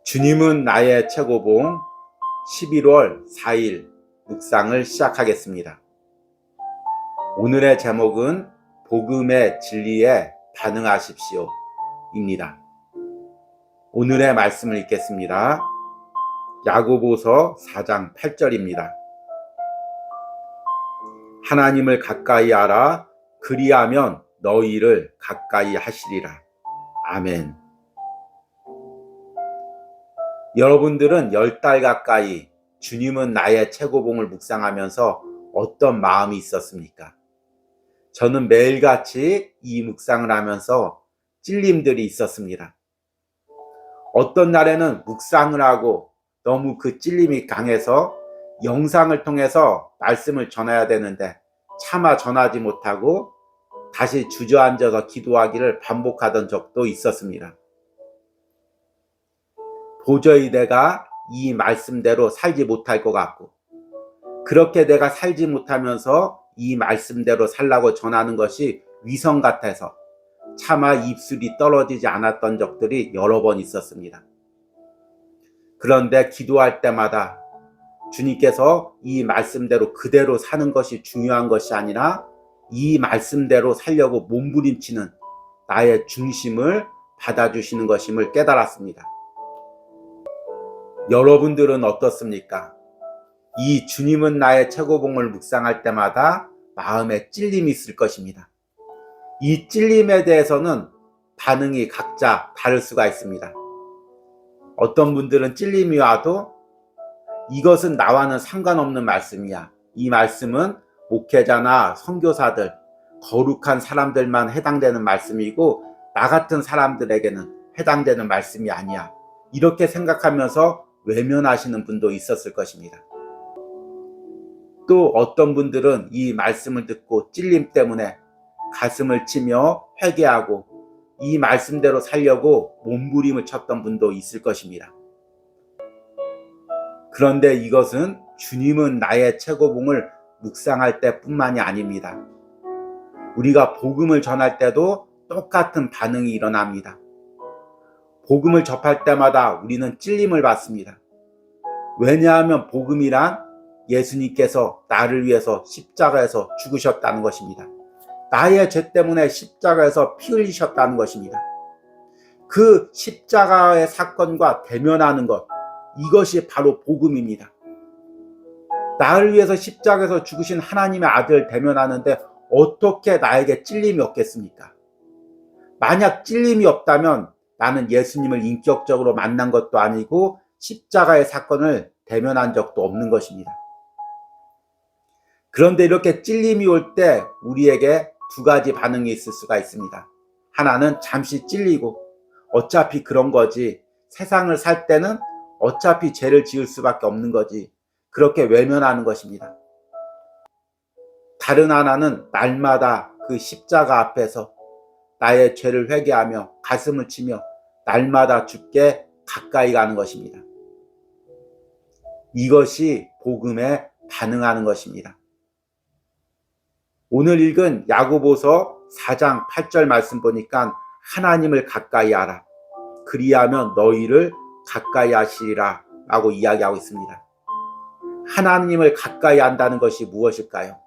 주님은 나의 최고봉 11월 4일 묵상을 시작하겠습니다. 오늘의 제목은 복음의 진리에 반응하십시오 입니다. 오늘의 말씀을 읽겠습니다. 야고보서 4장 8절입니다. 하나님을 가까이 하라. 그리하면 너희를 가까이 하시리라. 아멘. 여러분들은 10달 가까이 주님은 나의 최고봉을 묵상하면서 어떤 마음이 있었습니까? 저는 매일같이 이 묵상을 하면서 찔림들이 있었습니다. 어떤 날에는 묵상을 하고 너무 그 찔림이 강해서 영상을 통해서 말씀을 전해야 되는데 차마 전하지 못하고 다시 주저앉아서 기도하기를 반복하던 적도 있었습니다. 도저히 내가 이 말씀대로 살지 못할 것 같고, 그렇게 내가 살지 못하면서 이 말씀대로 살라고 전하는 것이 위선 같아서 차마 입술이 떨어지지 않았던 적들이 여러 번 있었습니다. 그런데 기도할 때마다 주님께서 이 말씀대로 그대로 사는 것이 중요한 것이 아니라 이 말씀대로 살려고 몸부림치는 나의 중심을 받아주시는 것임을 깨달았습니다. 여러분들은 어떻습니까? 이 주님은 나의 최고봉을 묵상할 때마다 마음에 찔림이 있을 것입니다. 이 찔림에 대해서는 반응이 각자 다를 수가 있습니다. 어떤 분들은 찔림이 와도 이것은 나와는 상관없는 말씀이야. 이 말씀은 목회자나 선교사들, 거룩한 사람들만 해당되는 말씀이고 나 같은 사람들에게는 해당되는 말씀이 아니야. 이렇게 생각하면서 외면하시는 분도 있었을 것입니다. 또 어떤 분들은 이 말씀을 듣고 찔림 때문에 가슴을 치며 회개하고 이 말씀대로 살려고 몸부림을 쳤던 분도 있을 것입니다. 그런데 이것은 주님은 나의 최고봉을 묵상할 때뿐만이 아닙니다. 우리가 복음을 전할 때도 똑같은 반응이 일어납니다. 복음을 접할 때마다 우리는 찔림을 받습니다. 왜냐하면 복음이란 예수님께서 나를 위해서 십자가에서 죽으셨다는 것입니다. 나의 죄 때문에 십자가에서 피 흘리셨다는 것입니다. 그 십자가의 사건과 대면하는 것, 이것이 바로 복음입니다. 나를 위해서 십자가에서 죽으신 하나님의 아들 대면하는데 어떻게 나에게 찔림이 없겠습니까? 만약 찔림이 없다면 나는 예수님을 인격적으로 만난 것도 아니고 십자가의 사건을 대면한 적도 없는 것입니다. 그런데 이렇게 찔림이 올 때 우리에게 두 가지 반응이 있을 수가 있습니다. 하나는 잠시 찔리고 어차피 그런 거지. 세상을 살 때는 어차피 죄를 지을 수밖에 없는 거지. 그렇게 외면하는 것입니다. 다른 하나는 날마다 그 십자가 앞에서 나의 죄를 회개하며 가슴을 치며 날마다 주께 가까이 가는 것입니다. 이것이 복음에 반응하는 것입니다. 오늘 읽은 야고보서 4장 8절 말씀 보니까 하나님을 가까이 하라. 그리하면 너희를 가까이 하시리라 라고 이야기하고 있습니다. 하나님을 가까이 한다는 것이 무엇일까요?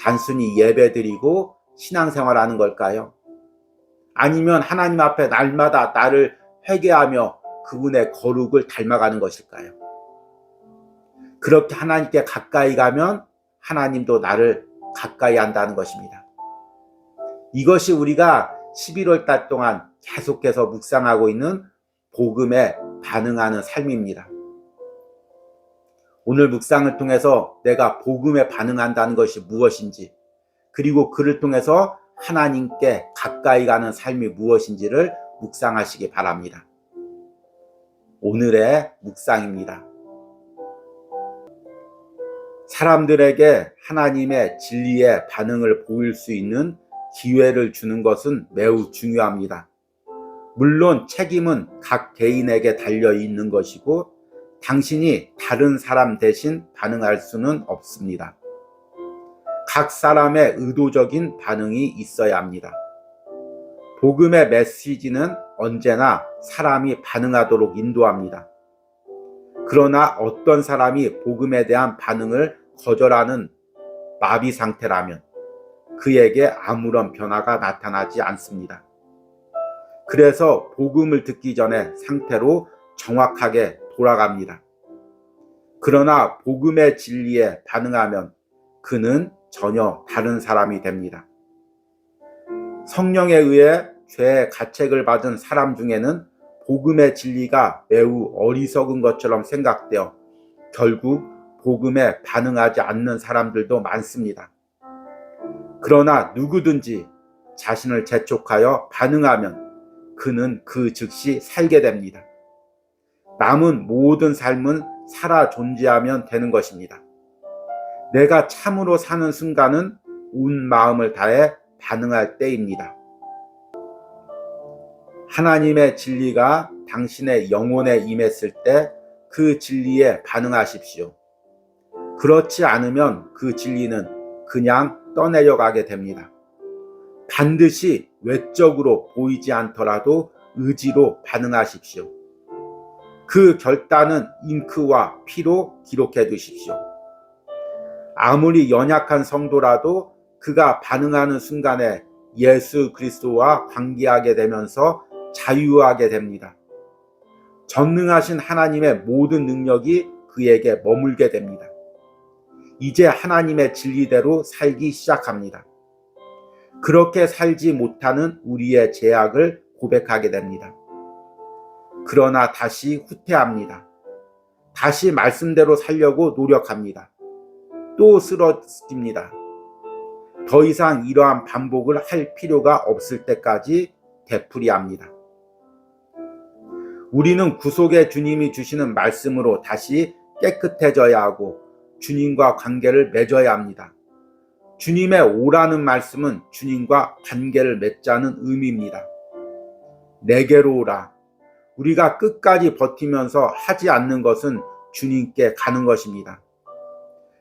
단순히 예배드리고 신앙생활하는 걸까요? 아니면 하나님 앞에 날마다 나를 회개하며 그분의 거룩을 닮아가는 것일까요? 그렇게 하나님께 가까이 가면 하나님도 나를 가까이 한다는 것입니다. 이것이 우리가 11월 달 동안 계속해서 묵상하고 있는 복음에 반응하는 삶입니다. 오늘 묵상을 통해서 내가 복음에 반응한다는 것이 무엇인지, 그리고 그를 통해서 하나님께 가까이 가는 삶이 무엇인지를 묵상하시기 바랍니다. 오늘의 묵상입니다. 사람들에게 하나님의 진리에 반응을 보일 수 있는 기회를 주는 것은 매우 중요합니다. 물론 책임은 각 개인에게 달려 있는 것이고 당신이 다른 사람 대신 반응할 수는 없습니다. 각 사람의 의도적인 반응이 있어야 합니다. 복음의 메시지는 언제나 사람이 반응하도록 인도합니다. 그러나 어떤 사람이 복음에 대한 반응을 거절하는 마비 상태라면 그에게 아무런 변화가 나타나지 않습니다. 그래서 복음을 듣기 전에 상태로 정확하게 돌아갑니다. 그러나 복음의 진리에 반응하면 그는 전혀 다른 사람이 됩니다. 성령에 의해 죄의 가책을 받은 사람 중에는 복음의 진리가 매우 어리석은 것처럼 생각되어 결국 복음에 반응하지 않는 사람들도 많습니다. 그러나 누구든지 자신을 재촉하여 반응하면 그는 그 즉시 살게 됩니다. 남은 모든 삶은 살아 존재하면 되는 것입니다. 내가 참으로 사는 순간은 온 마음을 다해 반응할 때입니다. 하나님의 진리가 당신의 영혼에 임했을 때 그 진리에 반응하십시오. 그렇지 않으면 그 진리는 그냥 떠내려가게 됩니다. 반드시 외적으로 보이지 않더라도 의지로 반응하십시오. 그 결단은 잉크와 피로 기록해 두십시오. 아무리 연약한 성도라도 그가 반응하는 순간에 예수 그리스도와 관계하게 되면서 자유하게 됩니다. 전능하신 하나님의 모든 능력이 그에게 머물게 됩니다. 이제 하나님의 진리대로 살기 시작합니다. 그렇게 살지 못하는 우리의 죄악을 고백하게 됩니다. 그러나 다시 후퇴합니다. 다시 말씀대로 살려고 노력합니다. 또 쓰러집니다. 더 이상 이러한 반복을 할 필요가 없을 때까지 되풀이합니다. 우리는 구속의 주님이 주시는 말씀으로 다시 깨끗해져야 하고 주님과 관계를 맺어야 합니다. 주님의 오라는 말씀은 주님과 관계를 맺자는 의미입니다. 내게로 오라. 우리가 끝까지 버티면서 하지 않는 것은 주님께 가는 것입니다.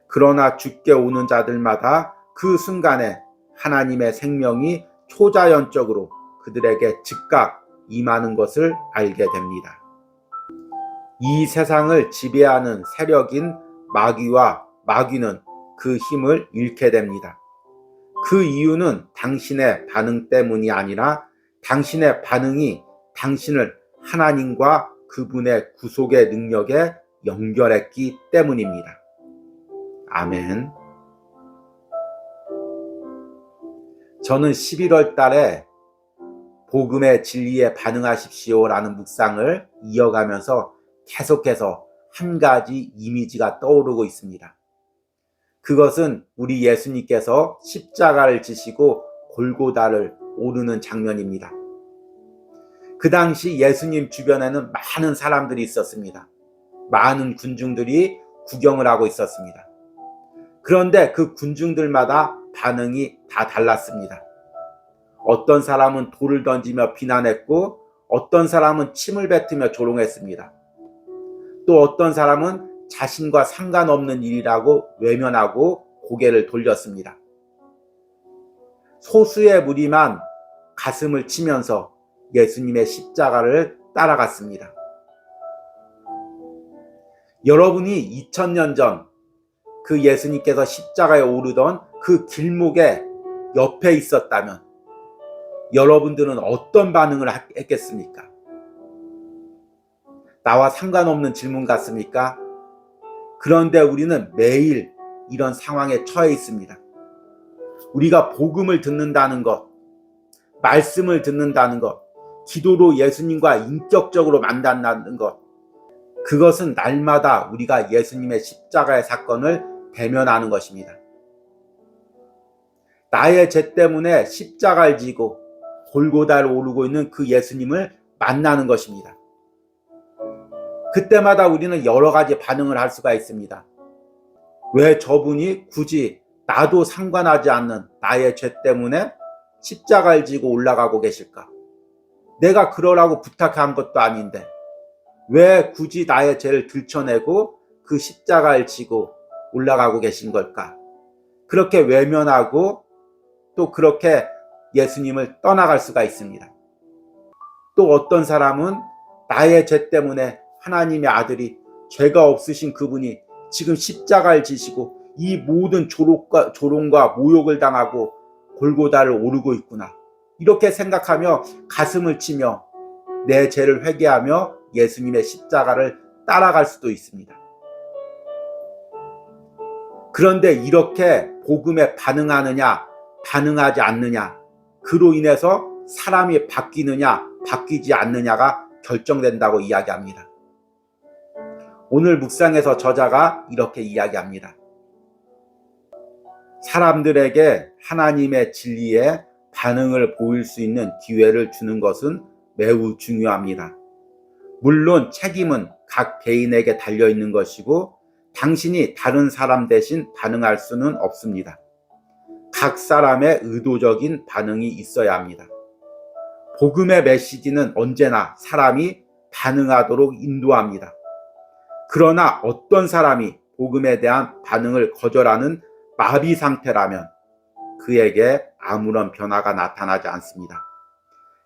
그러나 주께 오는 자들마다 그 순간에 하나님의 생명이 초자연적으로 그들에게 즉각 임하는 것을 알게 됩니다. 이 세상을 지배하는 세력인 마귀와 마귀는 그 힘을 잃게 됩니다. 그 이유는 당신의 반응 때문이 아니라 당신의 반응이 당신을 하나님과 그분의 구속의 능력에 연결했기 때문입니다. 아멘. 저는 11월 달에 복음의 진리에 반응하십시오라는 묵상을 이어가면서 계속해서 한 가지 이미지가 떠오르고 있습니다. 그것은 우리 예수님께서 십자가를 지시고 골고다를 오르는 장면입니다. 그 당시 예수님 주변에는 많은 사람들이 있었습니다. 많은 군중들이 구경을 하고 있었습니다. 그런데 그 군중들마다 반응이 다 달랐습니다. 어떤 사람은 돌을 던지며 비난했고 어떤 사람은 침을 뱉으며 조롱했습니다. 또 어떤 사람은 자신과 상관없는 일이라고 외면하고 고개를 돌렸습니다. 소수의 무리만 가슴을 치면서 예수님의 십자가를 따라갔습니다. 여러분이 2000년 전 그 예수님께서 십자가에 오르던 그 길목에 옆에 있었다면 여러분들은 어떤 반응을 했겠습니까? 나와 상관없는 질문 같습니까? 그런데 우리는 매일 이런 상황에 처해 있습니다. 우리가 복음을 듣는다는 것, 말씀을 듣는다는 것, 기도로 예수님과 인격적으로 만난다는 것, 그것은 날마다 우리가 예수님의 십자가의 사건을 대면하는 것입니다. 나의 죄 때문에 십자가를 지고 골고다를 오르고 있는 그 예수님을 만나는 것입니다. 그때마다 우리는 여러 가지 반응을 할 수가 있습니다. 왜 저분이 굳이 나도 상관하지 않는 나의 죄 때문에 십자가를 지고 올라가고 계실까? 내가 그러라고 부탁한 것도 아닌데 왜 굳이 나의 죄를 들춰내고 그 십자가를 지고 올라가고 계신 걸까? 그렇게 외면하고 또 그렇게 예수님을 떠나갈 수가 있습니다. 또 어떤 사람은 나의 죄 때문에 하나님의 아들이, 죄가 없으신 그분이 지금 십자가를 지시고 이 모든 조롱과 모욕을 당하고 골고다를 오르고 있구나, 이렇게 생각하며 가슴을 치며 내 죄를 회개하며 예수님의 십자가를 따라갈 수도 있습니다. 그런데 이렇게 복음에 반응하느냐 반응하지 않느냐, 그로 인해서 사람이 바뀌느냐 바뀌지 않느냐가 결정된다고 이야기합니다. 오늘 묵상에서 저자가 이렇게 이야기합니다. 사람들에게 하나님의 진리에 반응을 보일 수 있는 기회를 주는 것은 매우 중요합니다. 물론 책임은 각 개인에게 달려있는 것이고 당신이 다른 사람 대신 반응할 수는 없습니다. 각 사람의 의도적인 반응이 있어야 합니다. 복음의 메시지는 언제나 사람이 반응하도록 인도합니다. 그러나 어떤 사람이 복음에 대한 반응을 거절하는 마비 상태라면 그에게 아무런 변화가 나타나지 않습니다.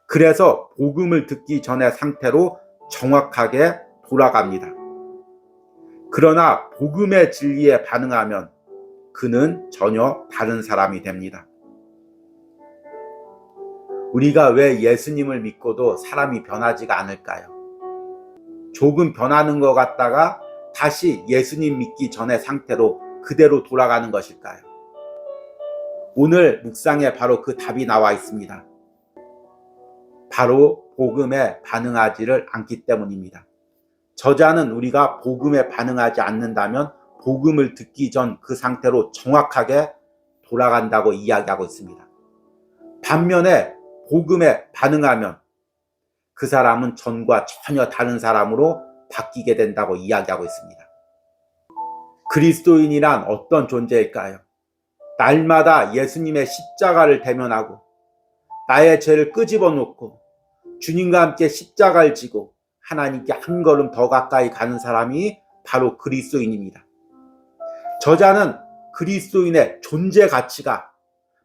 그래서 복음을 듣기 전의 상태로 정확하게 돌아갑니다. 그러나 복음의 진리에 반응하면 그는 전혀 다른 사람이 됩니다. 우리가 왜 예수님을 믿고도 사람이 변하지가 않을까요? 조금 변하는 것 같다가 다시 예수님 믿기 전의 상태로 그대로 돌아가는 것일까요? 오늘 묵상에 바로 그 답이 나와 있습니다. 바로 복음에 반응하지를 않기 때문입니다. 저자는 우리가 복음에 반응하지 않는다면 복음을 듣기 전 그 상태로 정확하게 돌아간다고 이야기하고 있습니다. 반면에 복음에 반응하면 그 사람은 전과 전혀 다른 사람으로 바뀌게 된다고 이야기하고 있습니다. 그리스도인이란 어떤 존재일까요? 날마다 예수님의 십자가를 대면하고 나의 죄를 끄집어 놓고 주님과 함께 십자가를 지고 하나님께 한 걸음 더 가까이 가는 사람이 바로 그리스도인입니다. 저자는 그리스도인의 존재 가치가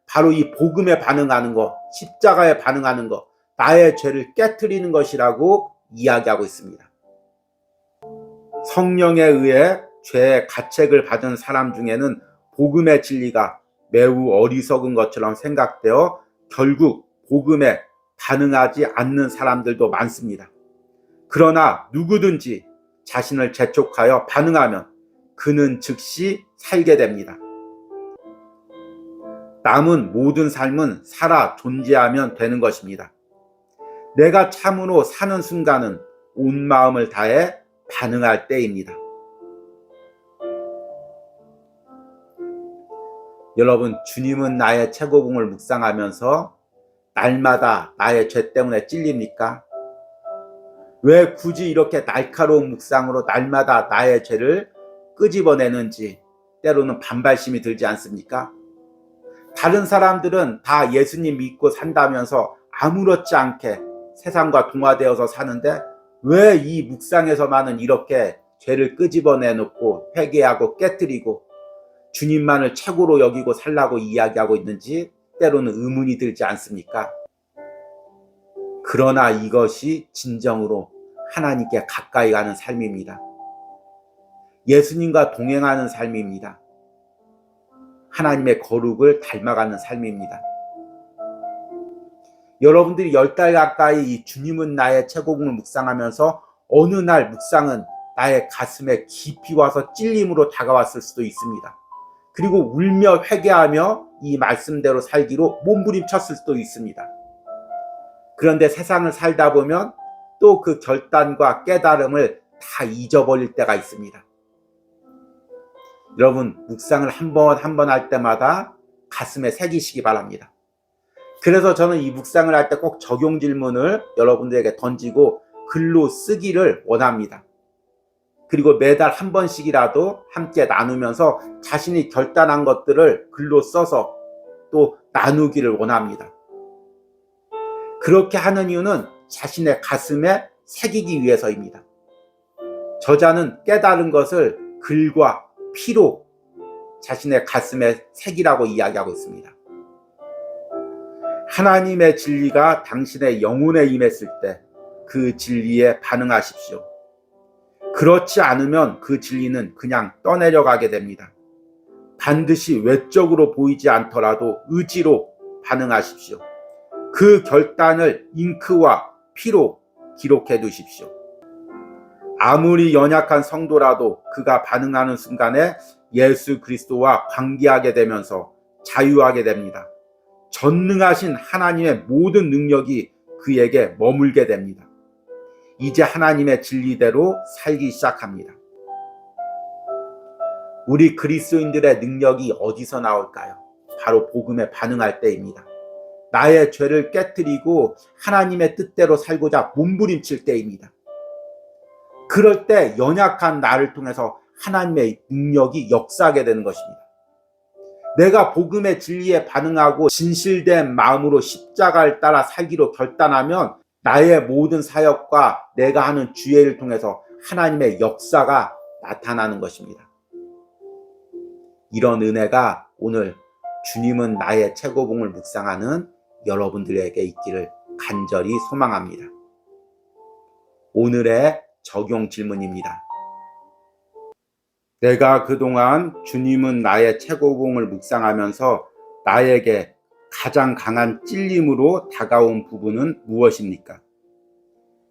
바로 이 복음에 반응하는 것, 십자가에 반응하는 것, 나의 죄를 깨트리는 것이라고 이야기하고 있습니다. 성령에 의해 죄의 가책을 받은 사람 중에는 복음의 진리가 매우 어리석은 것처럼 생각되어 결국 복음에 반응하지 않는 사람들도 많습니다. 그러나 누구든지 자신을 재촉하여 반응하면 그는 즉시 살게 됩니다. 남은 모든 삶은 살아 존재하면 되는 것입니다. 내가 참으로 사는 순간은 온 마음을 다해 반응할 때입니다. 여러분, 주님은 나의 최고봉을 묵상하면서 날마다 나의 죄 때문에 찔립니까? 왜 굳이 이렇게 날카로운 묵상으로 날마다 나의 죄를 끄집어내는지 때로는 반발심이 들지 않습니까? 다른 사람들은 다 예수님 믿고 산다면서 아무렇지 않게 세상과 동화되어서 사는데 왜 이 묵상에서만은 이렇게 죄를 끄집어내놓고 회개하고 깨뜨리고 주님만을 최고로 여기고 살라고 이야기하고 있는지 때로는 의문이 들지 않습니까? 그러나 이것이 진정으로 하나님께 가까이 가는 삶입니다. 예수님과 동행하는 삶입니다. 하나님의 거룩을 닮아가는 삶입니다. 여러분들이 10달 가까이 이 주님은 나의 최고봉을 묵상하면서 어느 날 묵상은 나의 가슴에 깊이 와서 찔림으로 다가왔을 수도 있습니다. 그리고 울며 회개하며 이 말씀대로 살기로 몸부림쳤을 수도 있습니다. 그런데 세상을 살다 보면 또 그 결단과 깨달음을 다 잊어버릴 때가 있습니다. 여러분, 묵상을 한 번 할 때마다 가슴에 새기시기 바랍니다. 그래서 저는 이 묵상을 할 때 꼭 적용 질문을 여러분들에게 던지고 글로 쓰기를 원합니다. 그리고 매달 한 번씩이라도 함께 나누면서 자신이 결단한 것들을 글로 써서 또 나누기를 원합니다. 그렇게 하는 이유는 자신의 가슴에 새기기 위해서입니다. 저자는 깨달은 것을 글과 피로 자신의 가슴에 새기라고 이야기하고 있습니다. 하나님의 진리가 당신의 영혼에 임했을 때 그 진리에 반응하십시오. 그렇지 않으면 그 진리는 그냥 떠내려가게 됩니다. 반드시 외적으로 보이지 않더라도 의지로 반응하십시오. 그 결단을 잉크와 피로 기록해 두십시오. 아무리 연약한 성도라도 그가 반응하는 순간에 예수 그리스도와 관계하게 되면서 자유하게 됩니다. 전능하신 하나님의 모든 능력이 그에게 머물게 됩니다. 이제 하나님의 진리대로 살기 시작합니다. 우리 그리스도인들의 능력이 어디서 나올까요? 바로 복음에 반응할 때입니다. 나의 죄를 깨트리고 하나님의 뜻대로 살고자 몸부림칠 때입니다. 그럴 때 연약한 나를 통해서 하나님의 능력이 역사하게 되는 것입니다. 내가 복음의 진리에 반응하고 진실된 마음으로 십자가를 따라 살기로 결단하면 나의 모든 사역과 내가 하는 주의 일을 통해서 하나님의 역사가 나타나는 것입니다. 이런 은혜가 오늘 주님은 나의 최고봉을 묵상하는 여러분들에게 있기를 간절히 소망합니다. 오늘의 적용 질문입니다. 내가 그동안 주님은 나의 최고봉을 묵상하면서 나에게 가장 강한 찔림으로 다가온 부분은 무엇입니까?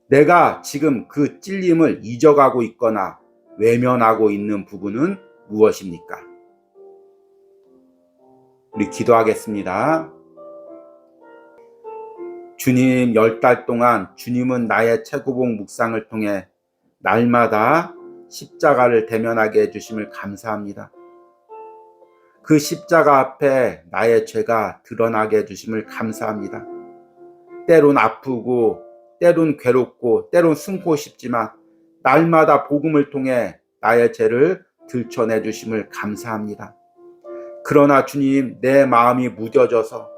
내가 지금 그 찔림을 잊어가고 있거나 외면하고 있는 부분은 무엇입니까? 우리 기도하겠습니다. 주님, 10달 동안 주님은 나의 최고봉 묵상을 통해 날마다 십자가를 대면하게 해주심을 감사합니다. 그 십자가 앞에 나의 죄가 드러나게 해주심을 감사합니다. 때론 아프고 때론 괴롭고 때론 숨고 싶지만 날마다 복음을 통해 나의 죄를 들춰내 주심을 감사합니다. 그러나 주님, 내 마음이 무뎌져서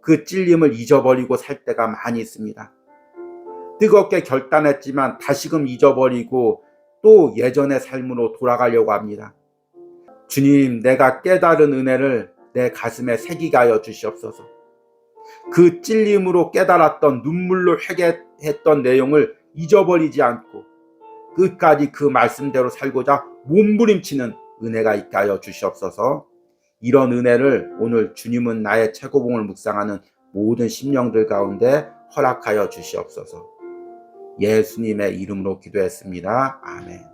그 찔림을 잊어버리고 살 때가 많이 있습니다. 뜨겁게 결단했지만 다시금 잊어버리고 또 예전의 삶으로 돌아가려고 합니다. 주님, 내가 깨달은 은혜를 내 가슴에 새기게 하여 주시옵소서. 그 찔림으로 깨달았던 눈물로 회개했던 내용을 잊어버리지 않고 끝까지 그 말씀대로 살고자 몸부림치는 은혜가 있게 하여 주시옵소서. 이런 은혜를 오늘 주님은 나의 최고봉을 묵상하는 모든 심령들 가운데 허락하여 주시옵소서. 예수님의 이름으로 기도했습니다. 아멘.